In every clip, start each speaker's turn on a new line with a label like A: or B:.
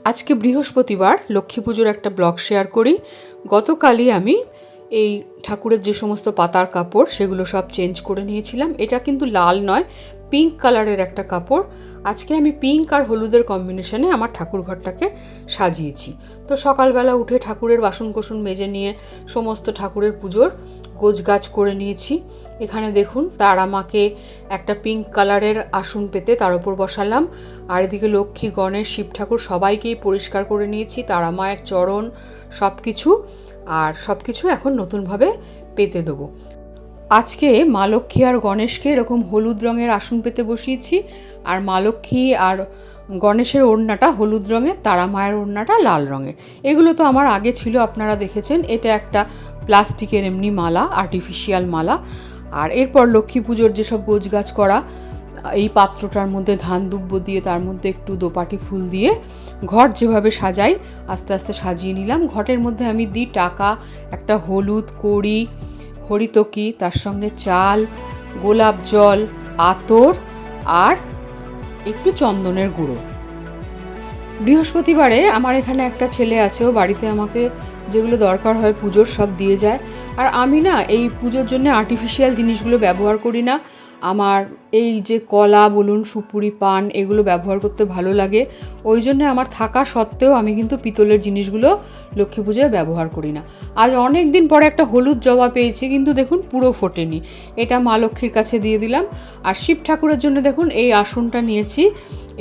A: আজকে বৃহস্পতিবার, লক্ষ্মী পুজোর একটা ব্লগ শেয়ার করি। গতকালই আমি এই ঠাকুরের যে সমস্ত পাতার কাপড় সেগুলো সব চেঞ্জ করে নিয়েছিলাম। এটা কিন্তু লাল নয়, পিঙ্ক কালারের একটা কাপড়। আজকে আমি পিঙ্ক আর হলুদের কম্বিনেশনে আমার ঠাকুর ঘরটাকে সাজিয়েছি। তো সকালবেলা উঠে ঠাকুরের বাসনকোসন মেজে নিয়ে সমস্ত ঠাকুরের পুজোর গোছগাছ করে নিয়েছি। এখানে দেখুন, তারা মাকে একটা পিঙ্ক কালারের আসন পেতে তার উপর বসালাম। আর এদিকে লক্ষ্মী, গণেশ, শিব ঠাকুর সবাইকেই পরিষ্কার করে নিয়েছি, তারা মায়ের চরণ সব কিছু। আর সব কিছু এখন নতুনভাবে পেতে দেবো। আজকে মা লক্ষ্মী আর গণেশকে এরকম হলুদ রঙের আসন পেতে বসিয়েছি। আর মা লক্ষ্মী আর গণেশের ওড়নাটা হলুদ রঙের, তারা মায়ের ওড়নাটা লাল রঙের। এগুলো তো আমার আগে ছিল, আপনারা দেখেছেন। এটা একটা প্লাস্টিকের এমনি মালা, আর্টিফিশিয়াল মালা। আর এরপর লক্ষ্মী পুজোর যেসব গোছগাছ করা, এই পাত্রটার মধ্যে ধান দুব্ব দিয়ে তার মধ্যে একটু দোপাটি ফুল দিয়ে ঘট যেভাবে সাজাই আস্তে আস্তে সাজিয়ে নিলাম। ঘটের মধ্যে আমি দিই টাকা, একটা হলুদ কড়ি, হরিতকি, তার সঙ্গে চাল, গোলাপ জল, আতর আর একটু চন্দনের গুঁড়ো। বৃহস্পতিবারে আমার এখানে একটা ছেলে আছে, ও বাড়িতে আমাকে যেগুলো দরকার হয় পুজোর সব দিয়ে যায়। আর আমি না এই পুজোর জন্য আর্টিফিশিয়াল জিনিসগুলো ব্যবহার করি না। আমার এই যে কলা বলুন, সুপুরি, পান, এগুলো ব্যবহার করতে ভালো লাগে। ওই জন্য আমার থাকা সত্ত্বেও আমি কিন্তু পিতলের জিনিসগুলো লক্ষ্মী পুজোয় ব্যবহার করি না। আজ অনেক দিন পরে একটা হলুদ জবা পেয়েছি, কিন্তু দেখুন পুরো ফোটেনি। এটা মা লক্ষ্মীর কাছে দিয়ে দিলাম। আর শিব ঠাকুরের জন্য দেখুন এই আসনটা নিয়েছি,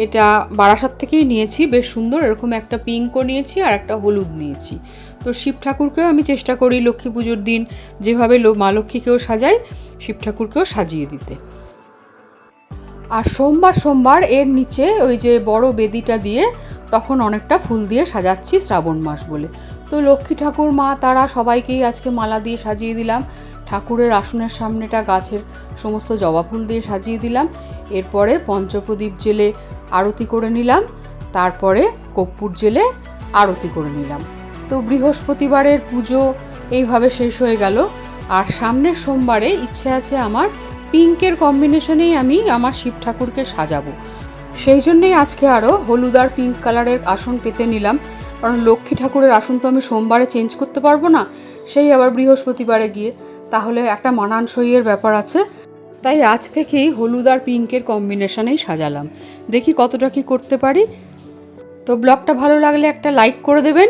A: এটা বারাসাত থেকেই নিয়েছি, বেশ সুন্দর। এরকম একটা পিঙ্কও নিয়েছি আর একটা হলুদ নিয়েছি। তো শিব ঠাকুরকেও আমি চেষ্টা করি লক্ষ্মী পুজোর দিন যেভাবে মা লক্ষ্মীকেও সাজাই, শিব ঠাকুরকেও সাজিয়ে দিতে। আর সোমবার এর নিচে ওই যে বড় বেদিটা দিয়ে তখন অনেকটা ফুল দিয়ে সাজাচ্ছি, শ্রাবণ মাস বলে। তো লক্ষ্মী ঠাকুর, মা তারা সবাইকেই আজকে মালা দিয়ে সাজিয়ে দিলাম। ঠাকুরের আসনের সামনেটা গাছের সমস্ত জবা ফুল দিয়ে সাজিয়ে দিলাম। এরপরে পঞ্চপ্রদীপ জেলে আরতি করে নিলাম, তারপরে কর্পূর জেলে আরতি করে নিলাম। তো বৃহস্পতিবারের পুজো এইভাবে শেষ হয়ে গেল। আর সামনের সোমবারে ইচ্ছে আছে আমার পিঙ্কের কম্বিনেশনেই আমি আমার শিব ঠাকুরকে সাজাবো। সেই জন্যেই আজকে আরও হলুদ আর পিঙ্ক কালারের আসন পেতে নিলাম, কারণ লক্ষ্মী ঠাকুরের আসন তো আমি সোমবারে চেঞ্জ করতে পারবো না, সেই আবার বৃহস্পতিবারে গিয়ে, তাহলে একটা মানানসইয়ের ব্যাপার আছে। তাই আজ থেকেই হলুদ আর পিঙ্কের কম্বিনেশনেই সাজালাম। দেখি কতটা কি করতে পারি। তো ব্লগটা ভালো লাগলে একটা লাইক করে দেবেন।